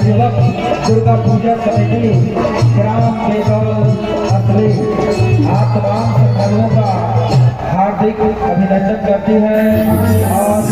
नवयुवक दुर्गा पूजा कमेटी ग्राम बेगौल असली आप तमाम श्रद्धालुओं का हार्दिक अभिनंदन करती है। और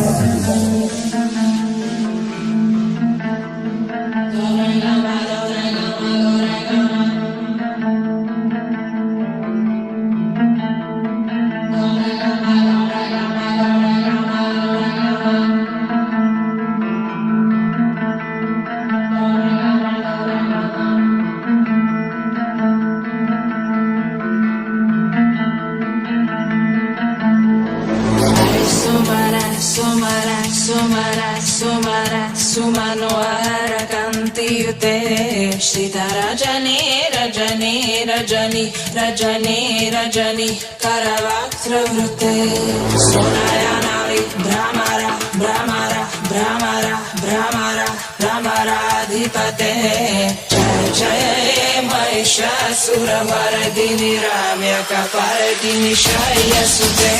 Sita Rajani Rajani Rajani Rajani Rajani Karavatra Vrute Sonaya Navi Brahmara Brahmara Brahmara Brahmara Brahmara Adhipate Jaya Jaya Mahishasura Varadini Ramya Kaparadini Shaya Sute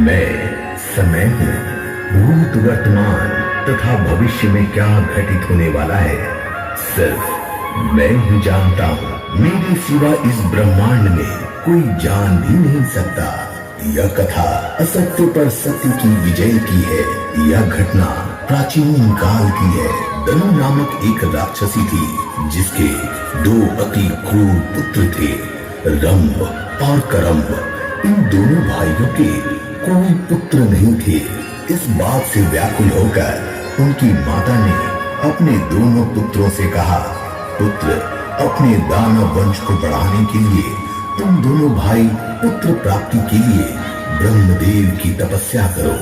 मैं समय हूँ, भूत वर्तमान तथा भविष्य में क्या घटित होने वाला है सिर्फ मैं ही जानता हूँ। मेरे सिवा इस ब्रह्मांड में कोई जान भी नहीं सकता। यह कथा असत्य पर सत्य की विजय की है। यह घटना प्राचीन काल की है। दनु नामक एक राक्षसी थी जिसके दो अति क्रूर पुत्र थे, रंभ और करम्भ। इन दोनों भाइयों के कोई पुत्र नहीं थे। इस बात से व्याकुल होकर उनकी माता ने अपने दोनों पुत्रों से कहा, पुत्र, अपने दानव वंश को बढ़ाने के लिए तुम दोनों भाई पुत्र प्राप्ति के लिए ब्रह्मदेव की तपस्या करो।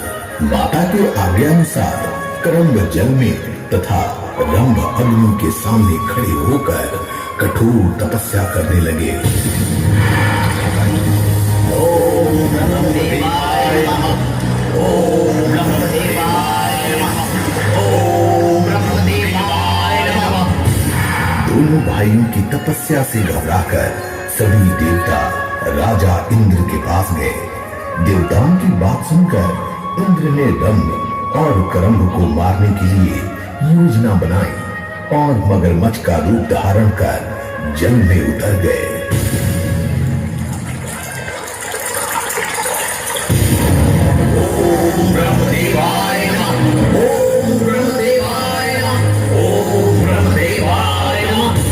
माता के आज्ञानुसार करम्भ जल में तथा रंभ अग्नि के सामने खड़े होकर कठोर तपस्या करने लगे। ओम ब्रह्मदेवाय नमः, ओम ब्रह्मदेवाय नमः, ओम ब्रह्मदेवाय नमः। दोनों भाइयों की तपस्या से घबराकर सभी देवता राजा इंद्र के पास गए। देवताओं की बात सुनकर इंद्र ने रंभ और करंभ को मारने के लिए योजना बनाई और मगरमच्छ का रूप धारण कर जल में उतर गए। ओम ब्रह्मदेवाय नमः, ओम ब्रह्मदेवाय नमः, ओम ब्रह्मदेवाय नमः।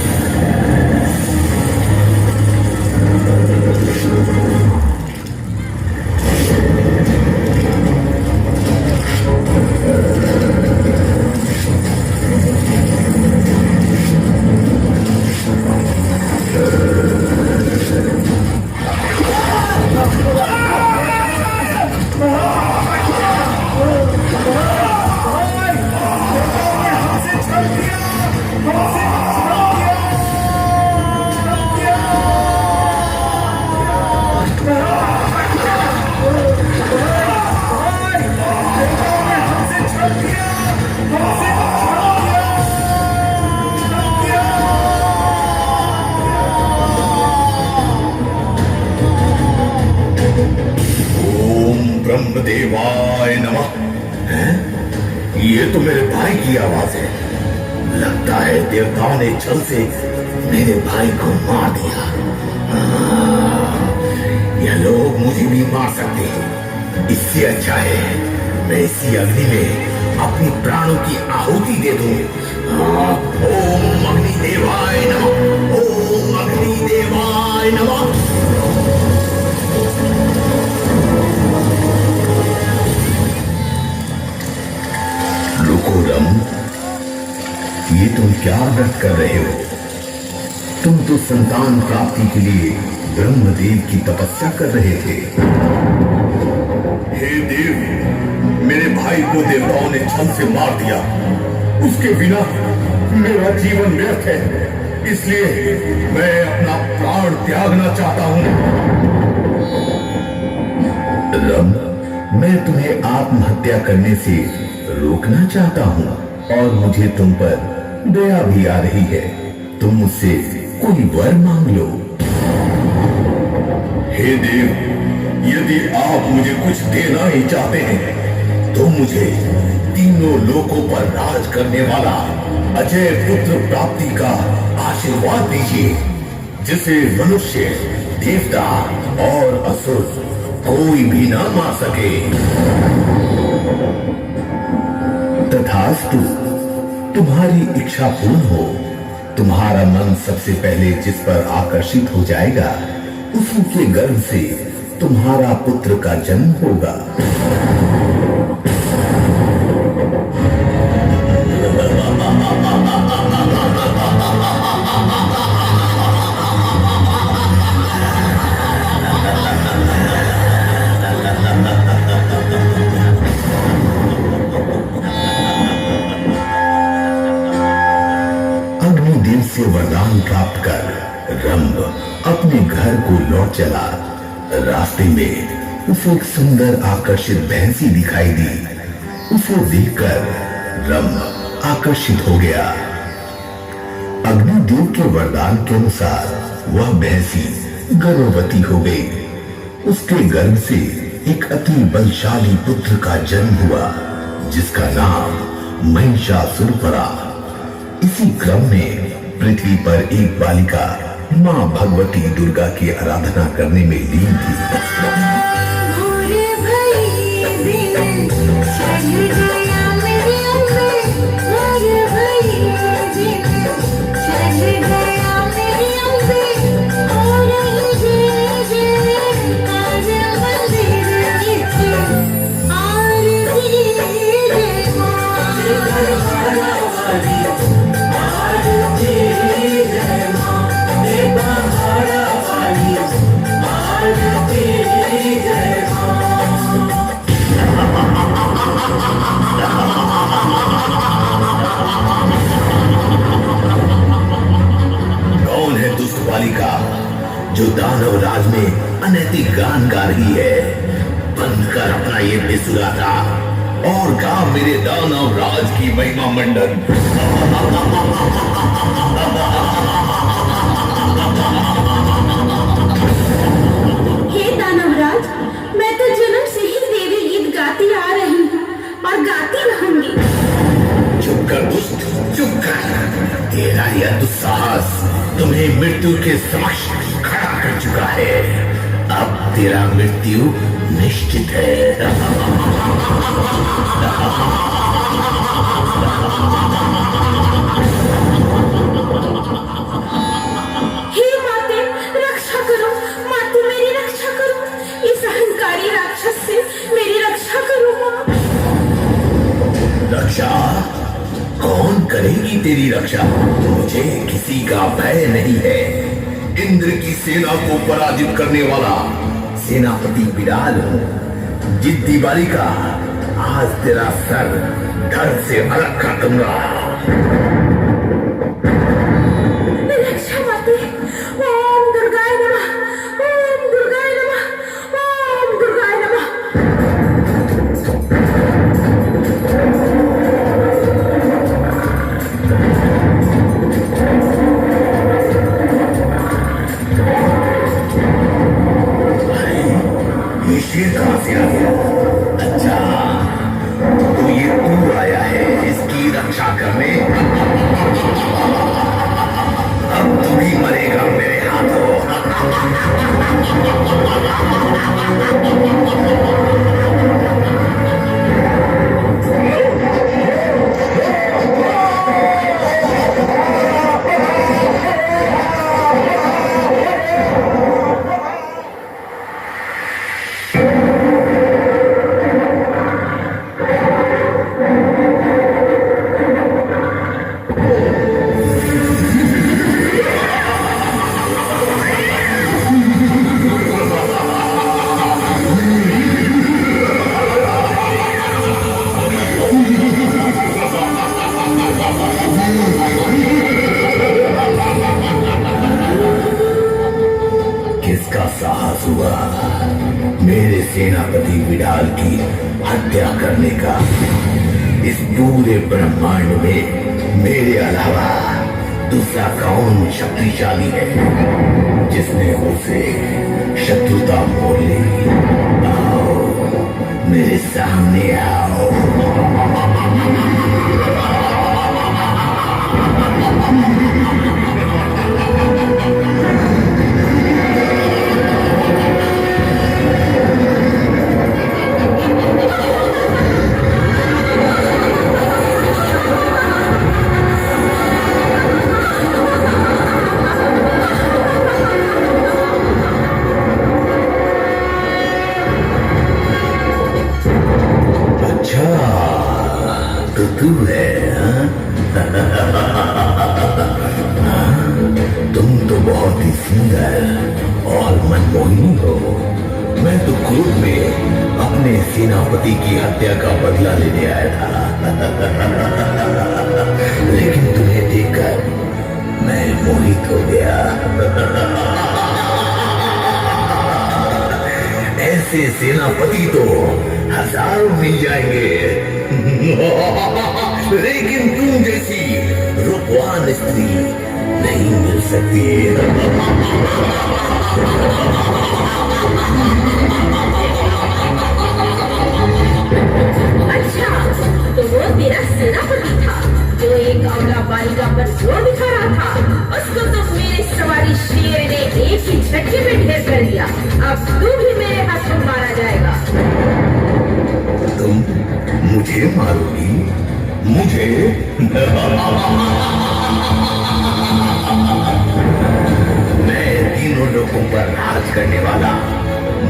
ब्रह्मदेवाय नमः। हैं? ये तो मेरे भाई की आवाज है। लगता है देवताओं ने छल से मेरे भाई को मार दिया। यह लोग मुझे भी मार सकते हैं। इससे अच्छा है मैं इसी अग्नि में अपनी प्राणों की आहुति दे दूं। ओम अग्निदेवाय नमः, ओम अग्निदेवाय नमः। रुको रम, ये तुम क्या व्रत कर रहे हो? तुम तो संतान प्राप्ति के लिए ब्रह्मदेव की तपस्या कर रहे थे। हे देव, मेरे भाई को देवताओं ने छल से मार दिया। उसके बिना मेरा जीवन व्यर्थ है, इसलिए मैं अपना प्राण त्यागना चाहता हूं। रम, मैं तुम्हें आत्महत्या करने से रोकना चाहता हूँ और मुझे तुम पर दया भी आ रही है। तुम मुझसे कोई वर मांग लो। हे देव, यदि आप मुझे कुछ देना ही चाहते हैं तो मुझे तीनों लोकों पर राज करने वाला अजय पुत्र प्राप्ति का आशीर्वाद दीजिए, जिसे मनुष्य, देवता और असुर कोई भी ना मार सके। तथास्तु, तुम्हारी इच्छा पूर्ण हो। तुम्हारा मन सबसे पहले जिस पर आकर्षित हो जाएगा उसी के गर्भ से तुम्हारा पुत्र का जन्म होगा। अग्निदेव से वरदान प्राप्त कर रंभ अपने घर को लौट चला। रास्ते में उसे एक सुंदर आकर्षित भैंसी दिखाई दी। उसे देखकर रंभ आकर्षित हो गया। अग्निदेव के वरदान के अनुसार वह भैंसी गर्भवती हो गई। उसके गर्भ से एक अति बलशाली पुत्र का जन्म हुआ, जिसका नाम महिषासुर पड़ा। इसी क्रम में पृथ्वी पर एक बालिका मां भगवती दुर्गा की आराधना करने में लीन थी। कौन है दुष्ट बालिका जो दानव राज में अनैतिक गान गा रही है? बंद कर अपना ये बेसुराता और गा मेरे दानव राज की महिमा मंडन। हे दानवराज, मैं तो जन्म से ही देवी गीत गाती आ तुम्हारा यह दुस्साहस तुम्हें मृत्यु के समक्ष खड़ा कर चुका है। अब तेरा मृत्यु निश्चित है। हे माते, रक्षा करो। माते, मेरी रक्षा करो। इस अहंकारी राक्षस से मेरी रक्षा करो माँ। रक्षा? कौन करेगी तेरी रक्षा? मुझे किसी का भय नहीं है। इंद्र की सेना को पराजित करने वाला सेनापति विडाल हूं। जिद्दी बालिका, आज तेरा सर धड़ से अलग कर दूंगा। रक्षा माते। ओम दुर्गाय नमः। ओम दुर्गाय नमः। ओम दुर्गाय नमः। ये शेर कहां से आ गया? अच्छा, तो ये तू आया है इसकी रक्षा करने? अब तू भी मरेगा मेरे हाथों। किसका साहस हुआ मेरे सेनापति विडाल की हत्या करने का? इस पूरे ब्रह्मांड में मेरे अलावा दूसरा कौन शक्तिशाली है जिसने उसे शत्रुता मोल ली? आओ, मेरे सामने आओ। तो तू है हाँ? तुम तो बहुत ही सुंदर और मनमोहिनी हो। मैं तो क्रोध में अपने सेनापति की हत्या का बदला लेने आया था। लेकिन तुम्हें देखकर मैं मोहित हो गया। ऐसे सेनापति तो हजारों मिल जाएंगे, लेकिन तुम जैसी रूपवान स्त्री नहीं मिल सकती। अच्छा, तो वो तेरा सेनापति था जो एक अबला बालिका पर जोर दिखा रहा था। उसको तो मेरे सवारी शेर ने एक ही झटके में ढेर कर दिया। अब तू भी मेरे हाथों मारा जाएगा। तुम मुझे मारोगी? मुझे? मैं तीनों लोगों पर राज करने वाला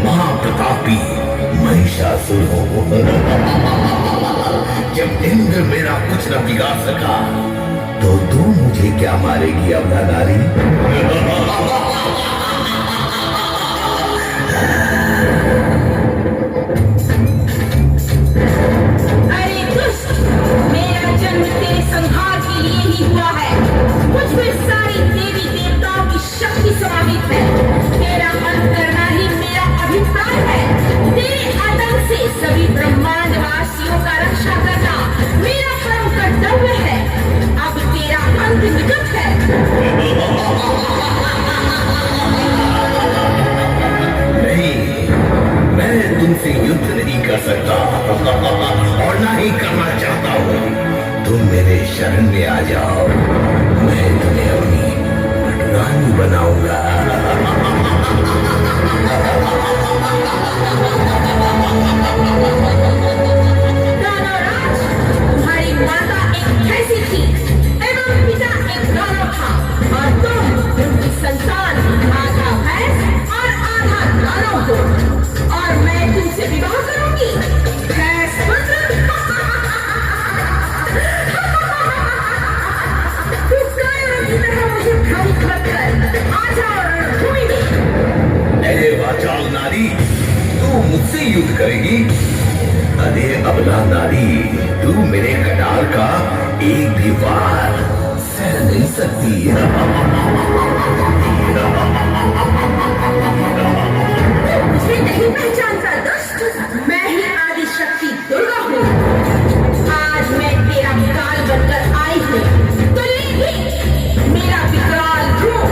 महाप्रतापी महिषासुर हूं। जब इंद्र मेरा कुछ न बिगाड़ सका तो तू मुझे क्या मारेगी अबला नारी? अरे दुष्ट, मेरा जन्म तेरे संहार के लिए ही हुआ है। मुझ में सारी देवी देवताओं की शक्ति समाहित है। तेरा अंत करना ही मेरा अभिप्राय है। तेरे आतंक से सभी ब्रह्मांड वासियों का रक्षा करना मेरा परम कर्तव्य है। अब तेरा अंत निकट है। नहीं, मैं तुमसे युद्ध नहीं कर सकता और ना ही करना चाहता हूँ। तुम मेरे शरण में आ जाओ, मैं तुम्हें अपनी रानी बनाऊंगा। दानवराज, तुम्हारी माता एक भैंसी थी एवं पिता एक दानव था और तुम उनकी संतान आधा भैंस और आधा दानव हो और मैं तुमसे विवाह करूंगी भैंस पुत्र। तू कायरों की तरह मुझे भ्रमित मत कर, आ जाओ रणभूमि में। अरे वाचाल नारी, तू मुझसे युद्ध करेगी? अरे अबला नारी, तू मेरे कटार का एक भी वार सह नहीं सकती। मुझे नहीं पहचानता दुष्ट, मैं ही आदि शक्ति दुर्गा हूँ। आज मैं तेरा विकराल बनकर आई हूँ, तो ले भी मेरा विकराल रूप।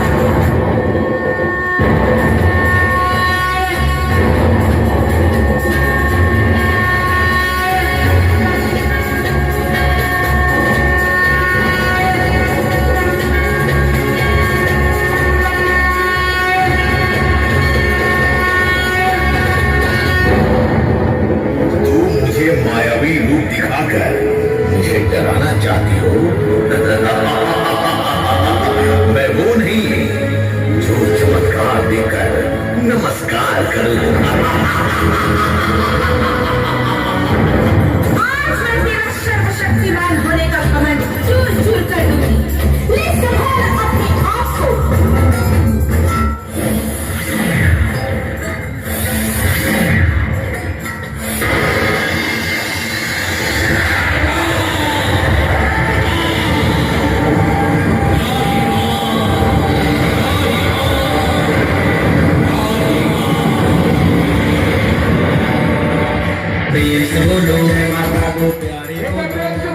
मायावी रूप दिखाकर मुझे डराना चाहती हो? मैं वो नहीं जो चमत्कार देकर नमस्कार करूं। आज मैं तेरा सर्वशक्तिमान होने का घमंड चूर चूर कर दूंगी। ले संभाल अपने आप को। प्रिय बोलो माता को प्यारे बोलो।